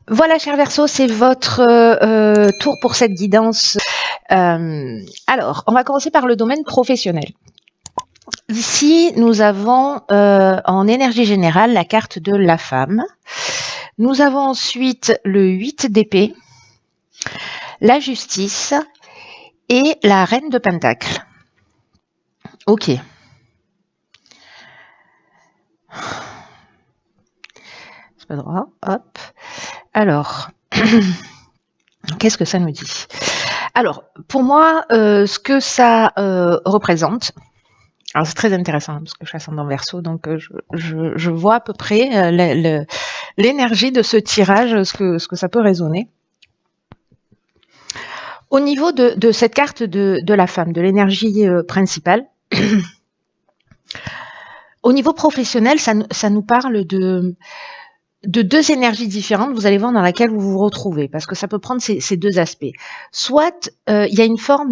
Voilà, cher Verseau, c'est votre tour pour cette guidance. Alors, on va commencer par le domaine professionnel. Ici, nous avons en énergie générale la carte de la femme. Nous avons ensuite le 8 d'épée, la justice et la reine de pentacle. Ok. C'est pas droit. Hop. Alors, qu'est-ce que ça nous dit? Alors, pour moi, ce que ça représente, alors c'est très intéressant parce que je suis ascendant Verseau, donc je vois à peu près l'énergie de ce tirage, ce que ça peut résonner. Au niveau de cette carte de la femme, de l'énergie principale, au niveau professionnel, ça nous parle de deux énergies différentes, vous allez voir, dans laquelle vous vous retrouvez, parce que ça peut prendre ces deux aspects. Soit il y a une forme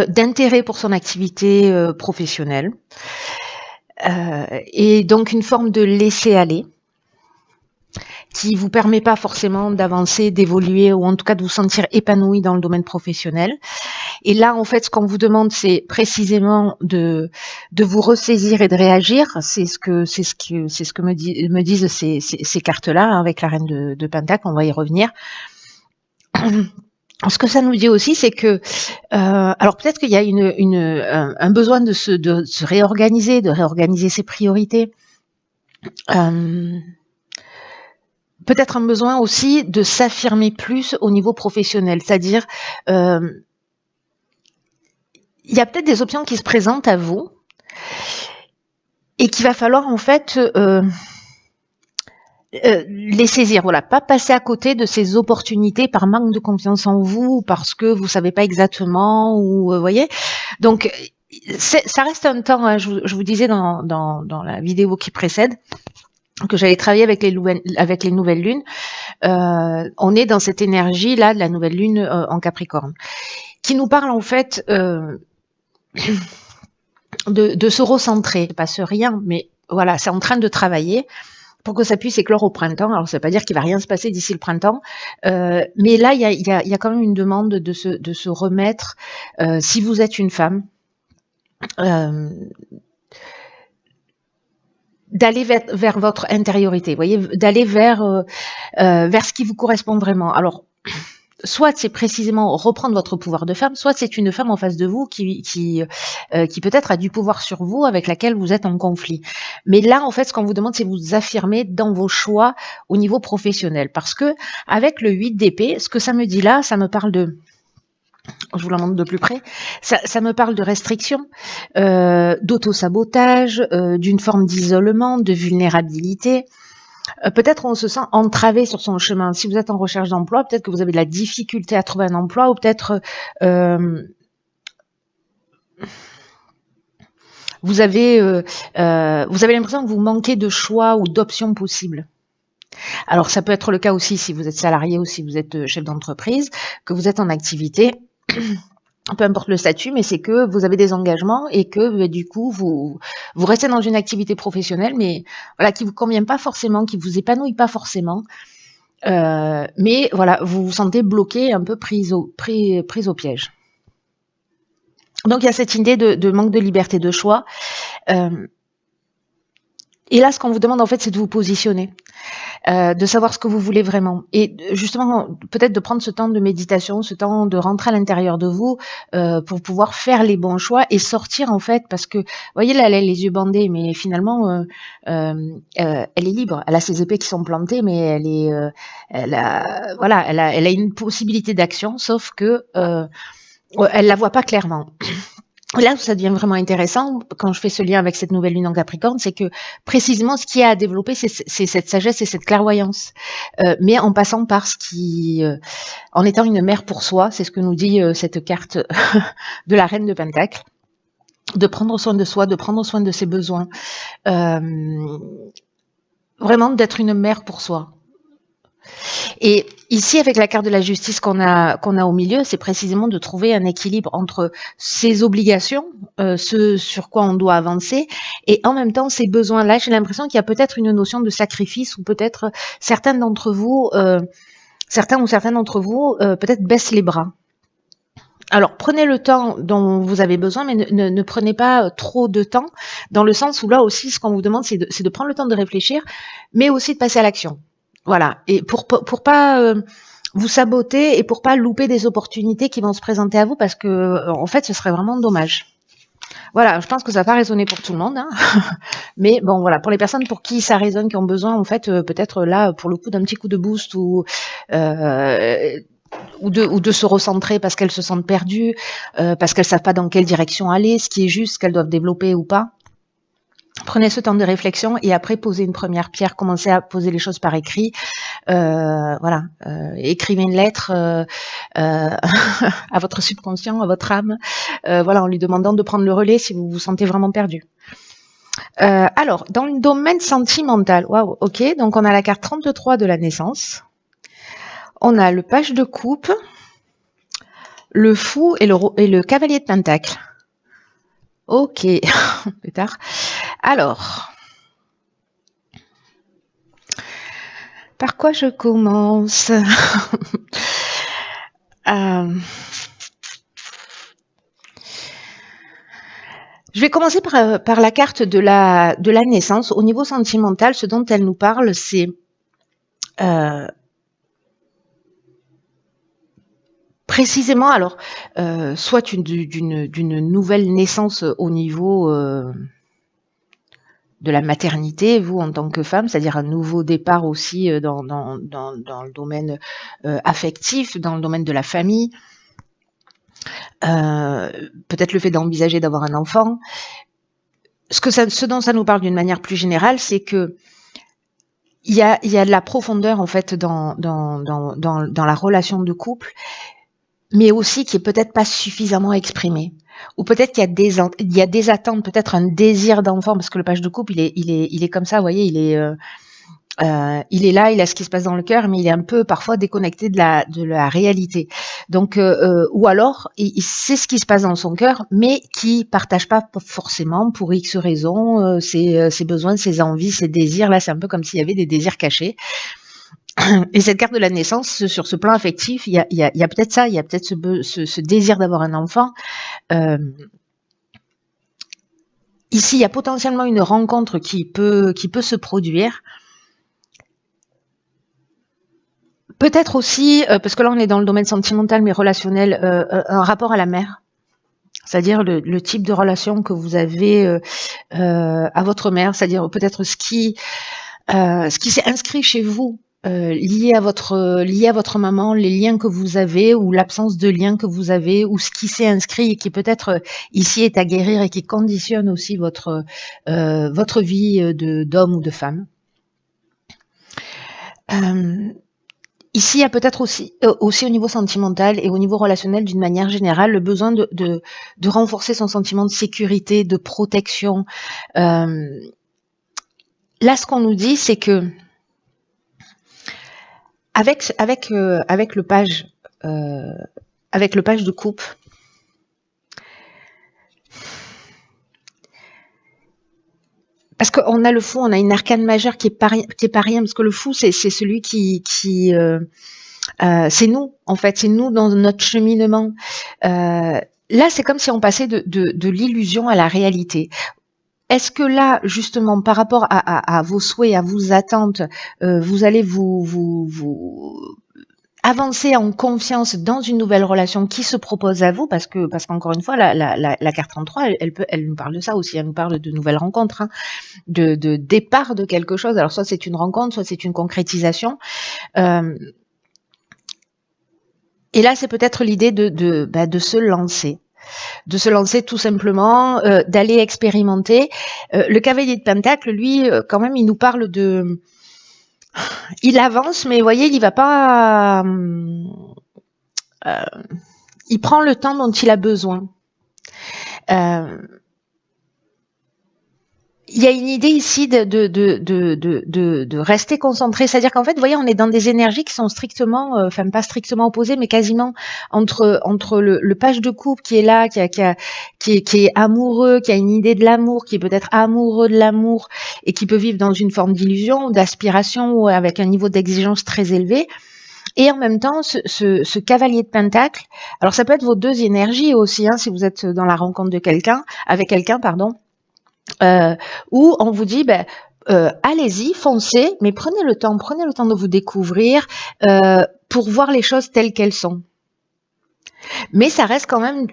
d'intérêt pour son activité professionnelle, et donc une forme de laisser-aller, qui vous permet pas forcément d'avancer, d'évoluer, ou en tout cas de vous sentir épanoui dans le domaine professionnel. Et là, en fait, ce qu'on vous demande, c'est précisément de vous ressaisir et de réagir. C'est ce que me disent ces cartes-là, hein, avec la reine de Pentacle. On va y revenir. Ce que ça nous dit aussi, c'est que, alors peut-être qu'il y a un besoin de se réorganiser, de réorganiser ses priorités. Peut-être un besoin aussi de s'affirmer plus au niveau professionnel, c'est-à-dire il y a peut-être des options qui se présentent à vous et qu'il va falloir en fait les saisir, voilà, pas passer à côté de ces opportunités par manque de confiance en vous, parce que vous savez pas exactement, ou voyez. Donc ça reste un temps, hein, je vous disais dans la vidéo qui précède que j'allais travailler avec les nouvelles lunes. On est dans cette énergie là de la nouvelle lune en Capricorne, qui nous parle en fait de se recentrer. Il ne passe rien, mais voilà, c'est en train de travailler pour que ça puisse éclore au printemps. Alors ça ne veut pas dire qu'il va rien se passer d'ici le printemps, mais là il y a quand même une demande de se remettre, si vous êtes une femme, d'aller vers votre intériorité, vous voyez, d'aller vers ce qui vous correspond vraiment. Alors, soit c'est précisément reprendre votre pouvoir de femme, soit c'est une femme en face de vous qui peut-être a du pouvoir sur vous, avec laquelle vous êtes en conflit. Mais là, en fait, ce qu'on vous demande, c'est vous affirmer dans vos choix au niveau professionnel. Parce que avec le 8 d'épée, ce que ça me dit là, ça me parle de... Je vous la montre de plus près. Ça me parle de restriction, d'auto-sabotage, d'une forme d'isolement, de vulnérabilité. Peut-être on se sent entravé sur son chemin. Si vous êtes en recherche d'emploi, peut-être que vous avez de la difficulté à trouver un emploi, ou peut-être vous avez l'impression que vous manquez de choix ou d'options possibles. Alors ça peut être le cas aussi si vous êtes salarié ou si vous êtes chef d'entreprise, que vous êtes en activité, peu importe le statut, mais c'est que vous avez des engagements et que du coup vous restez dans une activité professionnelle, mais voilà, qui vous convient pas forcément, qui vous épanouit pas forcément. Mais voilà, vous vous sentez bloqué, un peu prise au piège. Donc il y a cette idée de manque de liberté de choix. Et là, ce qu'on vous demande en fait, c'est de vous positionner, de savoir ce que vous voulez vraiment, et justement peut-être de prendre ce temps de méditation, ce temps de rentrer à l'intérieur de vous, pour pouvoir faire les bons choix et sortir en fait, parce que vous voyez là, elle a les yeux bandés, mais finalement elle est libre, elle a ses épées qui sont plantées, mais elle a une possibilité d'action, sauf que elle la voit pas clairement. Là où ça devient vraiment intéressant, quand je fais ce lien avec cette nouvelle lune en Capricorne, c'est que précisément ce qu'il y a à développer, c'est cette sagesse et cette clairvoyance, mais en passant par ce qui, en étant une mère pour soi, c'est ce que nous dit cette carte de la reine de Pentacle, de prendre soin de soi, de prendre soin de ses besoins, vraiment d'être une mère pour soi. Et ici, avec la carte de la justice qu'on a au milieu, c'est précisément de trouver un équilibre entre ses obligations, ce sur quoi on doit avancer, et en même temps ses besoins. Là, j'ai l'impression qu'il y a peut-être une notion de sacrifice, ou peut-être certains d'entre vous, certains ou certaines d'entre vous, peut-être baissent les bras. Alors, prenez le temps dont vous avez besoin, mais ne prenez pas trop de temps, dans le sens où là aussi, ce qu'on vous demande, c'est de prendre le temps de réfléchir, mais aussi de passer à l'action. Voilà. Et pour pas vous saboter, et pour pas louper des opportunités qui vont se présenter à vous, parce que en fait, ce serait vraiment dommage. Voilà, je pense que ça va pas résonner pour tout le monde, hein. Mais bon, voilà, pour les personnes pour qui ça résonne, qui ont besoin, en fait, peut-être là, pour le coup, d'un petit coup de boost, ou de se recentrer parce qu'elles se sentent perdues, parce qu'elles savent pas dans quelle direction aller, ce qui est juste, ce qu'elles doivent développer ou pas. Prenez ce temps de réflexion et après posez une première pierre, commencez à poser les choses par écrit. Voilà, écrivez une lettre à votre subconscient, à votre âme, voilà, en lui demandant de prendre le relais si vous vous sentez vraiment perdu. Alors, dans le domaine sentimental, waouh, ok, donc on a la carte 33 de la naissance. On a le page de coupe, le fou et le cavalier de pentacle. Ok, plus tard. Alors, par quoi je commence? Je vais commencer par la carte de la naissance. Au niveau sentimental, ce dont elle nous parle, c'est précisément, alors, soit d'une nouvelle naissance au niveau de la maternité, vous en tant que femme, c'est-à-dire un nouveau départ aussi dans le domaine affectif, dans le domaine de la famille, peut-être le fait d'envisager d'avoir un enfant. Ce dont ça nous parle d'une manière plus générale, c'est que il y a de la profondeur en fait dans la relation de couple, mais aussi qui est peut-être pas suffisamment exprimée. Ou peut-être qu'il y a des attentes, peut-être un désir d'enfant, parce que le page de couple, il est comme ça, vous voyez, il est là, il a ce qui se passe dans le cœur, mais il est un peu parfois déconnecté de la réalité. Donc, ou alors, il sait ce qui se passe dans son cœur, mais qui partage pas forcément pour X raisons ses besoins, ses envies, ses désirs. Là, c'est un peu comme s'il y avait des désirs cachés. Et cette carte de la naissance, sur ce plan affectif, il y a peut-être ça, il y a peut-être ce désir d'avoir un enfant. Ici, il y a potentiellement une rencontre qui peut se produire. Peut-être aussi, parce que là on est dans le domaine sentimental mais relationnel, un rapport à la mère. C'est-à-dire le type de relation que vous avez à votre mère, c'est-à-dire peut-être ce qui s'est inscrit chez vous, lié à votre maman, les liens que vous avez ou l'absence de liens que vous avez, ou ce qui s'est inscrit et qui peut-être ici est à guérir et qui conditionne aussi votre vie d'homme ou de femme. Ici, il y a peut-être aussi au niveau sentimental et au niveau relationnel d'une manière générale, le besoin de renforcer son sentiment de sécurité, de protection. Là, ce qu'on nous dit, c'est que avec le page de coupe, parce qu'on a le fou, on a une arcane majeure qui est pas rien, parce que le fou, c'est celui qui c'est nous, en fait, c'est nous dans notre cheminement. Là, c'est comme si on passait de l'illusion à la réalité. Est-ce que là, justement, par rapport à vos souhaits, à vos attentes, vous allez vous avancer en confiance dans une nouvelle relation qui se propose à vous, parce qu'encore une fois, la carte 33, elle nous parle de ça aussi, elle nous parle de nouvelles rencontres, hein, de départ de quelque chose. Alors soit c'est une rencontre, soit c'est une concrétisation. Et là, c'est peut-être l'idée de se lancer. De se lancer tout simplement, d'aller expérimenter. Le cavalier de pentacle, lui, quand même, il nous parle de... Il avance, mais vous voyez, il va pas... il prend le temps dont il a besoin. Il y a une idée ici de rester concentré, c'est-à-dire qu'en fait, vous voyez, on est dans des énergies qui sont strictement, enfin pas strictement opposées, mais quasiment entre le page de coupe qui est là, qui est amoureux, qui a une idée de l'amour, qui est peut-être amoureux de l'amour et qui peut vivre dans une forme d'illusion ou d'aspiration ou avec un niveau d'exigence très élevé. Et en même temps, ce cavalier de pentacle, alors ça peut être vos deux énergies aussi, hein, si vous êtes dans la rencontre de quelqu'un, avec quelqu'un, pardon. Où on vous dit, allez-y, foncez, mais prenez le temps de vous découvrir pour voir les choses telles qu'elles sont. Mais ça reste quand même,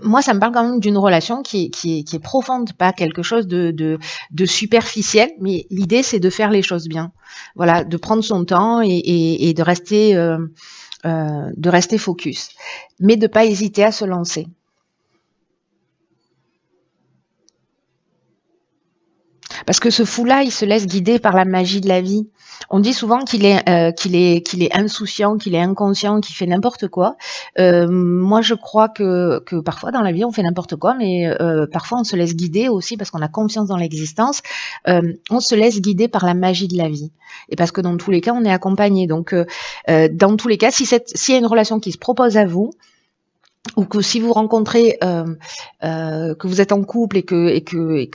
moi ça me parle quand même d'une relation qui est profonde, pas quelque chose de superficiel, mais l'idée c'est de faire les choses bien. Voilà, de prendre son temps et de rester focus, mais de pas hésiter à se lancer. Parce que ce fou-là, il se laisse guider par la magie de la vie. On dit souvent qu'il est insouciant, qu'il est inconscient, qu'il fait n'importe quoi. Moi, je crois que parfois dans la vie, on fait n'importe quoi, mais parfois on se laisse guider aussi parce qu'on a confiance dans l'existence. On se laisse guider par la magie de la vie. Et parce que dans tous les cas, on est accompagné. Donc, dans tous les cas, s'il y a une relation qui se propose à vous, ou que si vous rencontrez que vous êtes en couple et que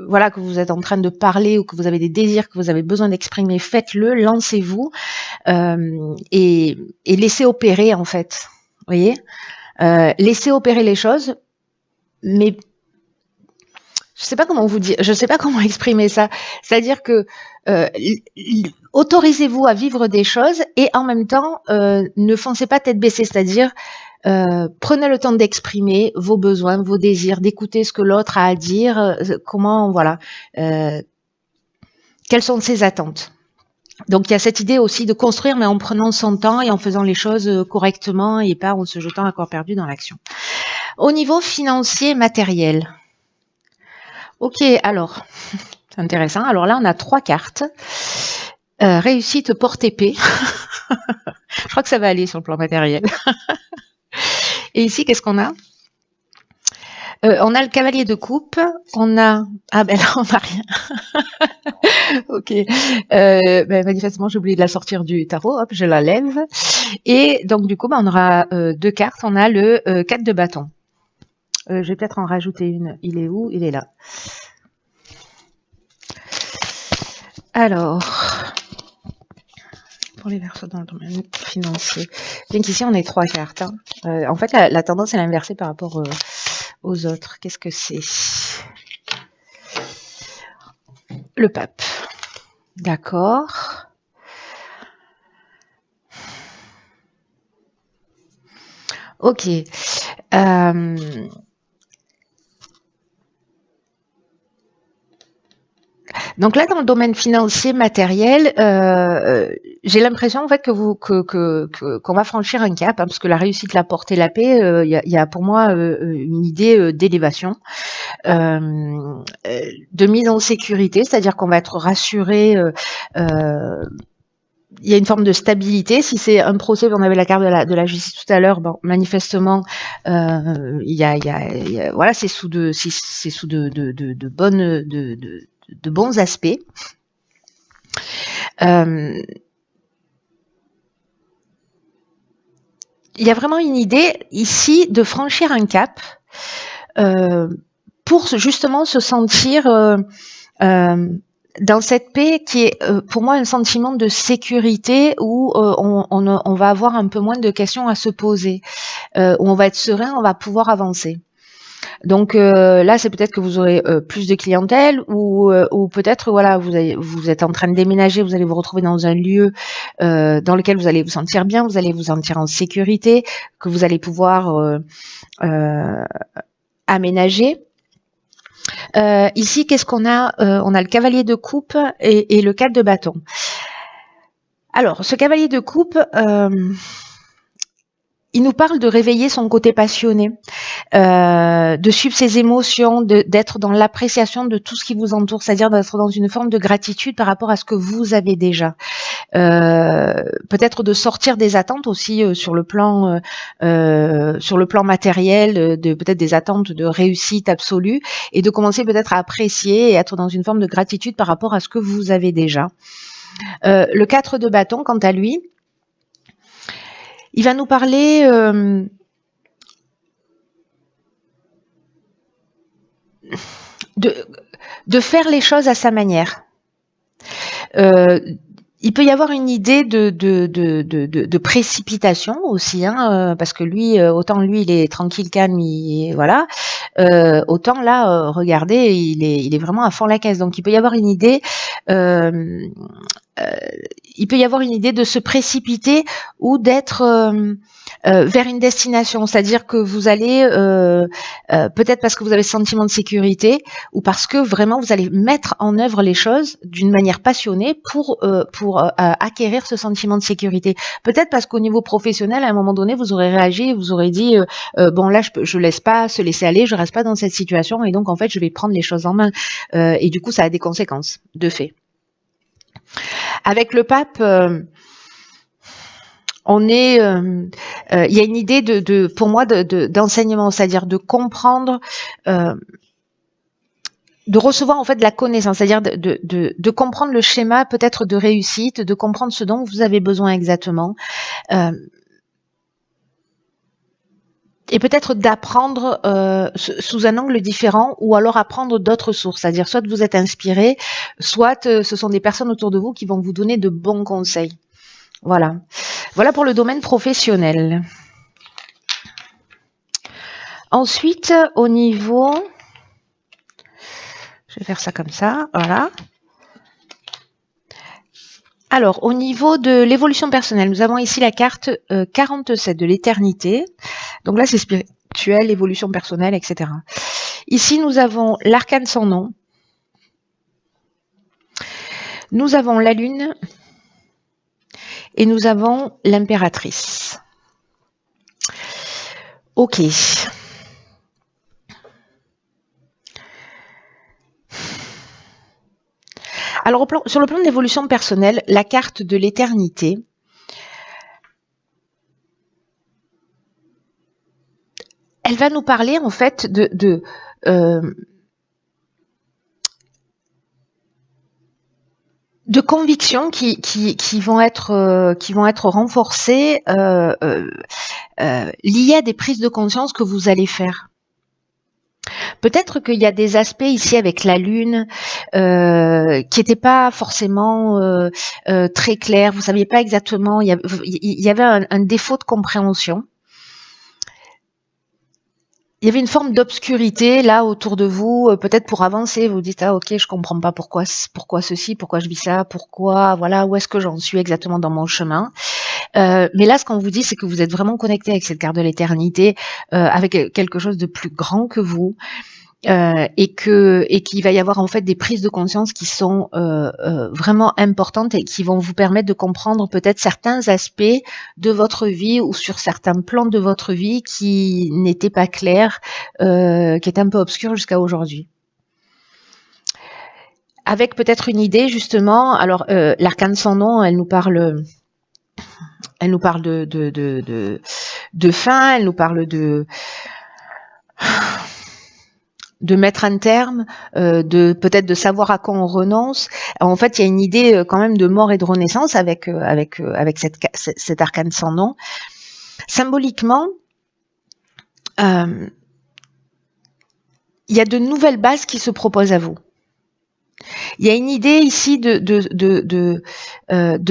voilà, que vous êtes en train de parler ou que vous avez des désirs que vous avez besoin d'exprimer, faites-le, lancez-vous et laissez opérer en fait. Vous voyez, laissez opérer les choses, mais je sais pas comment vous dire, je sais pas comment exprimer ça. C'est-à-dire que autorisez-vous à vivre des choses et en même temps ne foncez pas tête baissée, c'est-à-dire prenez le temps d'exprimer vos besoins, vos désirs, d'écouter ce que l'autre a à dire, comment, voilà, quelles sont ses attentes. Donc il y a cette idée aussi de construire, mais en prenant son temps et en faisant les choses correctement et pas en se jetant à corps perdu dans l'action. Au niveau financier, matériel. Ok, alors, c'est intéressant. Alors là, on a 3 cartes. Réussite porte épée. Je crois que ça va aller sur le plan matériel. Et ici, qu'est-ce qu'on a? On a le cavalier de coupe, on a... Ah ben là, on n'a rien. Ok. Manifestement, j'ai oublié de la sortir du tarot. Hop, je la lève. Et donc, du coup, on aura 2 cartes. On a le 4 de bâton. Je vais peut-être en rajouter une. Il est où? Il est là. Alors... pour les Verseaux dans le domaine financier. Bien qu'ici, on ait 3 cartes. Hein. En fait, la tendance est l'inversée par rapport aux autres. Qu'est-ce que c'est? Le pape. D'accord. Ok. Donc là, dans le domaine financier, matériel, j'ai l'impression en fait qu'on va franchir un cap, hein, parce que la réussite, la portée, la paix, il y a pour moi une idée d'élévation, de mise en sécurité, c'est-à-dire qu'on va être rassuré. Il y a une forme de stabilité. Si c'est un procès, on avait la carte de la justice tout à l'heure, bon, manifestement, il y a voilà, c'est sous de bons aspects. Il y a vraiment une idée ici de franchir un cap pour justement se sentir dans cette paix qui est pour moi un sentiment de sécurité où on va avoir un peu moins de questions à se poser, où on va être serein, on va pouvoir avancer. Donc là, c'est peut-être que vous aurez plus de clientèle ou peut-être voilà, vous êtes en train de déménager, vous allez vous retrouver dans un lieu dans lequel vous allez vous sentir bien, vous allez vous sentir en sécurité, que vous allez pouvoir aménager. Ici, qu'est-ce qu'on a? On a le cavalier de coupe et le 4 de bâton. Alors, ce cavalier de coupe, il nous parle de réveiller son côté passionné, de suivre ses émotions, d'être dans l'appréciation de tout ce qui vous entoure, c'est-à-dire d'être dans une forme de gratitude par rapport à ce que vous avez déjà. peut-être de sortir des attentes aussi sur le plan matériel, de peut-être des attentes de réussite absolue, et de commencer peut-être à apprécier et être dans une forme de gratitude par rapport à ce que vous avez déjà. Le 4 de bâton, quant à lui, il va nous parler de faire les choses à sa manière. Il peut y avoir une idée de précipitation aussi, hein, parce que lui, autant lui, il est tranquille, calme, voilà. Autant là, regardez, il est vraiment à fond la caisse. Donc il peut y avoir une idée. Il peut y avoir une idée de se précipiter ou d'être vers une destination, c'est-à-dire que vous allez peut-être parce que vous avez ce sentiment de sécurité ou parce que vraiment vous allez mettre en œuvre les choses d'une manière passionnée pour acquérir ce sentiment de sécurité. Peut-être parce qu'au niveau professionnel, à un moment donné, vous aurez réagi et vous aurez dit bon là je laisse pas se laisser aller, je reste pas dans cette situation et donc en fait je vais prendre les choses en main et du coup ça a des conséquences de fait. Avec le pape, on est, il y a une idée pour moi d'enseignement, c'est-à-dire de comprendre, de recevoir en fait de la connaissance, c'est-à-dire de comprendre le schéma peut-être de réussite, de comprendre ce dont vous avez besoin exactement, et peut-être d'apprendre sous un angle différent ou alors apprendre d'autres sources, c'est-à-dire soit vous êtes inspiré, soit ce sont des personnes autour de vous qui vont vous donner de bons conseils. Voilà. Voilà pour le domaine professionnel. Ensuite, au niveau... Je vais faire ça comme ça, voilà. Alors, au niveau de l'évolution personnelle, nous avons ici la carte 47 de l'éternité. Donc là, c'est spirituel, évolution personnelle, etc. Ici, nous avons l'arcane sans nom. Nous avons la lune. Et nous avons l'impératrice. Ok. Alors, sur le plan de l'évolution personnelle, la carte de l'éternité, elle va nous parler en fait de convictions qui vont être renforcées liées à des prises de conscience que vous allez faire. Peut-être qu'il y a des aspects ici avec la lune qui n'étaient pas forcément très clairs. Vous saviez pas exactement. Il y avait un défaut de compréhension. Il y avait une forme d'obscurité là autour de vous, peut-être pour avancer, vous dites ah ok je comprends pas pourquoi ceci, pourquoi je vis ça, pourquoi voilà où est-ce que j'en suis exactement dans mon chemin. Mais là ce qu'on vous dit c'est que vous êtes vraiment connecté avec cette carte de l'éternité, avec quelque chose de plus grand que vous. Et qu'il va y avoir en fait des prises de conscience qui sont vraiment importantes et qui vont vous permettre de comprendre peut-être certains aspects de votre vie ou sur certains plans de votre vie qui n'étaient pas clairs, qui étaient un peu obscurs jusqu'à aujourd'hui. Avec peut-être une idée justement, alors l'arcane sans nom, elle nous parle de fin, elle nous parle de mettre un terme, de peut-être de savoir à quoi on renonce. En fait, il y a une idée quand même de mort et de renaissance avec cet arcane sans nom. Symboliquement, il y a de nouvelles bases qui se proposent à vous. Il y a une idée ici de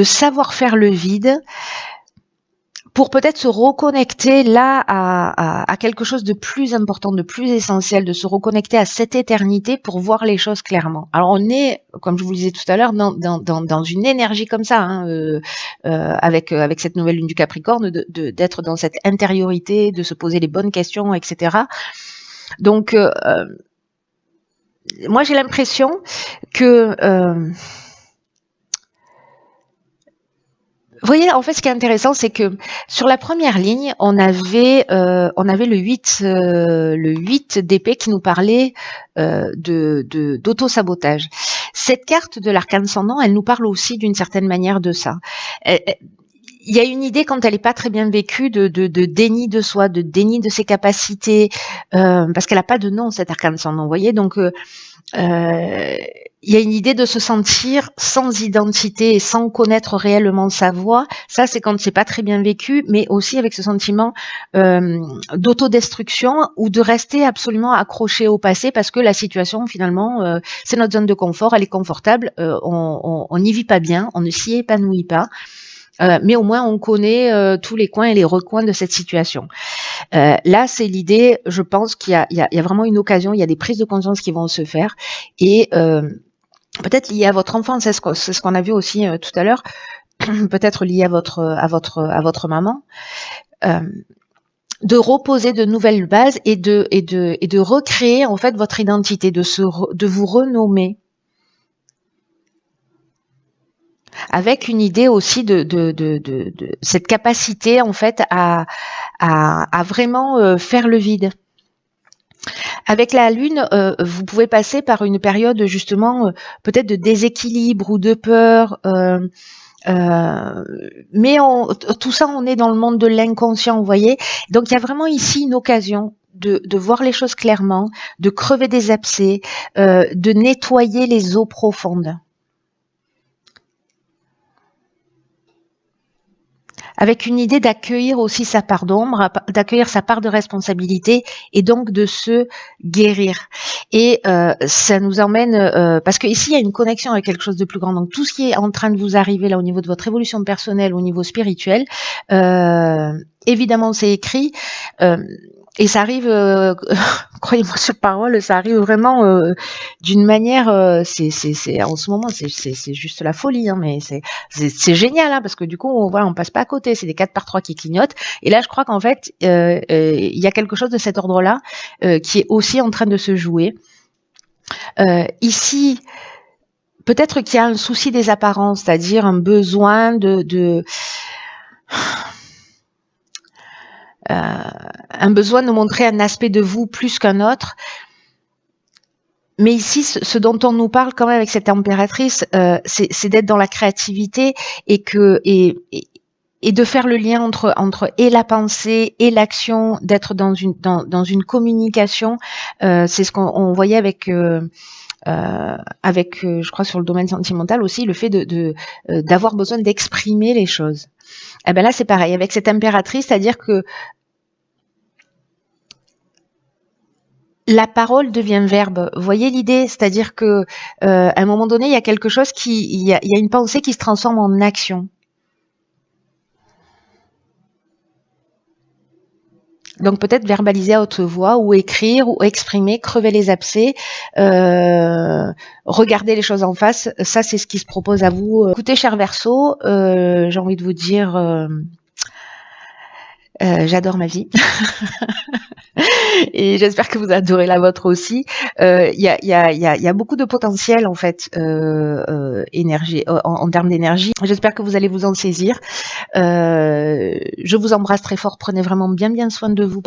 savoir faire le vide, pour peut-être se reconnecter là à quelque chose de plus important, de plus essentiel, de se reconnecter à cette éternité pour voir les choses clairement. Alors on est, comme je vous le disais tout à l'heure, dans une énergie comme ça, hein, avec cette nouvelle lune du Capricorne, d'être dans cette intériorité, de se poser les bonnes questions, etc. Donc moi j'ai l'impression que vous voyez, en fait, ce qui est intéressant, c'est que sur la première ligne, on avait le 8 d'épée qui nous parlait d'auto-sabotage. Cette carte de l'arcane ascendant, elle nous parle aussi d'une certaine manière de ça. Il y a une idée, quand elle n'est pas très bien vécue, de déni de soi, de déni de ses capacités, parce qu'elle n'a pas de nom, cette arcane ascendant, vous voyez. Donc, il y a une idée de se sentir sans identité et sans connaître réellement sa voix. Ça, c'est quand c'est pas très bien vécu, mais aussi avec ce sentiment d'autodestruction ou de rester absolument accroché au passé parce que la situation, finalement, c'est notre zone de confort, elle est confortable, on n'y vit pas bien, on ne s'y épanouit pas. Mais au moins on connaît tous les coins et les recoins de cette situation. Là, c'est l'idée, je pense qu'il y a vraiment une occasion, il y a des prises de conscience qui vont se faire et peut-être lié à votre enfance, c'est ce qu'on a vu aussi tout à l'heure, peut-être lié à votre maman, de reposer de nouvelles bases et de recréer en fait votre identité, de vous renommer. Avec une idée aussi de cette capacité en fait à vraiment faire le vide. Avec la Lune, vous pouvez passer par une période justement peut-être de déséquilibre ou de peur, mais tout ça, on est dans le monde de l'inconscient, vous voyez. Donc il y a vraiment ici une occasion de voir les choses clairement, de crever des abcès, de nettoyer les eaux profondes. Avec une idée d'accueillir aussi sa part d'ombre, d'accueillir sa part de responsabilité et donc de se guérir. Et ça nous emmène, parce que ici il y a une connexion avec quelque chose de plus grand. Donc tout ce qui est en train de vous arriver là au niveau de votre évolution personnelle, au niveau spirituel, évidemment c'est écrit. Et ça arrive, croyez-moi sur parole, ça arrive vraiment d'une manière, c'est en ce moment, c'est juste la folie, hein, mais c'est génial, hein, parce que du coup, on passe pas à côté, c'est des 4x3 qui clignotent. Et là, je crois qu'en fait, il y a quelque chose de cet ordre-là qui est aussi en train de se jouer. Ici, peut-être qu'il y a un souci des apparences, c'est-à-dire un besoin un besoin de montrer un aspect de vous plus qu'un autre. Mais ici, ce dont on nous parle quand même avec cette impératrice, c'est d'être dans la créativité et de faire le lien entre et la pensée et l'action, d'être dans une communication. C'est ce qu'on voyait avec je crois sur le domaine sentimental aussi, le fait d'avoir besoin d'exprimer les choses. Et ben là, c'est pareil avec cette impératrice, c'est-à-dire que la parole devient verbe. Vous voyez l'idée, c'est-à-dire que à un moment donné, il y a quelque chose il y a une pensée qui se transforme en action. Donc peut-être verbaliser à haute voix ou écrire ou exprimer, crever les abcès, regarder les choses en face. Ça, c'est ce qui se propose à vous. Écoutez, cher Verseau, j'ai envie de vous dire, j'adore ma vie. Et j'espère que vous adorez la vôtre aussi. Il y a beaucoup de potentiel en fait, énergie, en termes d'énergie. J'espère que vous allez vous en saisir. Je vous embrasse très fort. Prenez vraiment bien soin de vous.